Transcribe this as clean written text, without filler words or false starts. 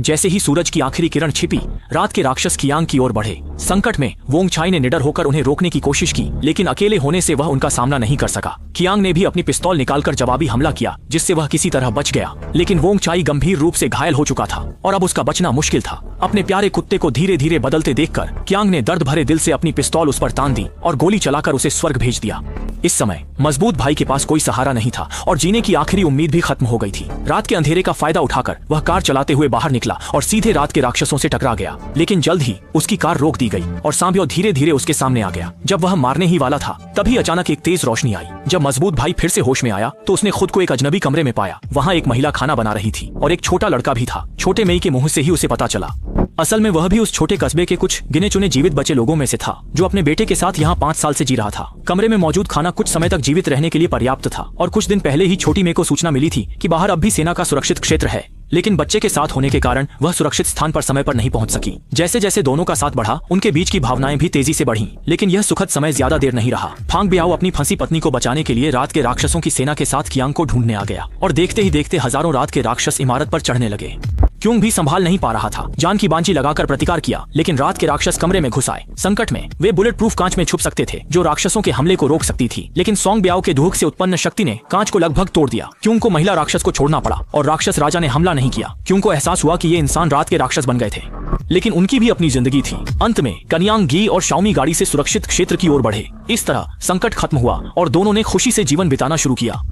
जैसे ही सूरज की आखिरी किरण छिपी, रात के राक्षस कियांग की ओर बढ़े। संकट में वोंगछाई ने निडर होकर उन्हें रोकने की कोशिश की, लेकिन अकेले होने से वह उनका सामना नहीं कर सका। कियांग ने भी अपनी पिस्तौल निकालकर जवाबी हमला किया, जिससे वह किसी तरह बच गया, लेकिन वोंगछाई गंभीर रूप से घायल हो चुका था और अब उसका बचना मुश्किल था। अपने प्यारे कुत्ते को धीरे धीरे बदलते देखकर कियांग ने दर्द भरे दिल से अपनी पिस्तौल उस पर तान दी और गोली चलाकर उसे स्वर्ग भेज दिया। इस समय मजबूत भाई के पास कोई सहारा नहीं था और जीने की आखिरी उम्मीद भी खत्म हो गई थी। रात के अंधेरे का फायदा उठाकर वह कार चलाते हुए बाहर निकला और सीधे रात के राक्षसों से टकरा गया, लेकिन जल्द ही उसकी कार रोक दी गई और सांब्यो धीरे धीरे उसके सामने आ गया। जब वह मारने ही वाला था, तभी अचानक एक तेज रोशनी आई। जब मजबूत भाई फिर से होश में आया तो उसने खुद को एक अजनबी कमरे में पाया। वहाँ एक महिला खाना बना रही थी और एक छोटा लड़का भी था। छोटे मेई के मुंह से ही उसे पता चला, असल में वह भी उस छोटे कस्बे के कुछ गिने चुने जीवित बचे लोगों में से था, जो अपने बेटे के साथ यहाँ 5 साल से जी रहा था। कमरे में मौजूद खाना कुछ समय तक जीवित रहने के लिए पर्याप्त था और कुछ दिन पहले ही छोटी मेई को सूचना मिली थी कि बाहर अब भी सेना का सुरक्षित क्षेत्र है, लेकिन बच्चे के साथ होने के कारण वह सुरक्षित स्थान पर समय पर नहीं पहुंच सकी। जैसे जैसे दोनों का साथ बढ़ा, उनके बीच की भावनाएं भी तेजी से बढ़ीं, लेकिन यह सुखद समय ज्यादा देर नहीं रहा। फांग बियाओ अपनी फंसी पत्नी को बचाने के लिए रात के राक्षसों की सेना के साथ कियांग को ढूंढने आ गया और देखते ही देखते हजारों रात के राक्षस इमारत पर चढ़ने लगे। क्योंग भी संभाल नहीं पा रहा था। जान की बांची लगाकर प्रतिकार किया, लेकिन रात के राक्षस कमरे में घुस आए। संकट में वे बुलेट प्रूफ कांच में छुप सकते थे, जो राक्षसों के हमले को रोक सकती थी, लेकिन सोंग ब्याओ के धूक से उत्पन्न शक्ति ने कांच को लगभग तोड़ दिया। क्योंग को महिला राक्षस को छोड़ना पड़ा और राक्षस राजा ने हमला नहीं किया। क्योंग को एहसास हुआ कि ये इंसान रात के राक्षस बन गए थे, लेकिन उनकी भी अपनी जिंदगी थी। अंत में कनियांग गी और शाओमी गाड़ी से सुरक्षित क्षेत्र की ओर बढ़े। इस तरह संकट खत्म हुआ और दोनों ने खुशी से जीवन बिताना शुरू किया।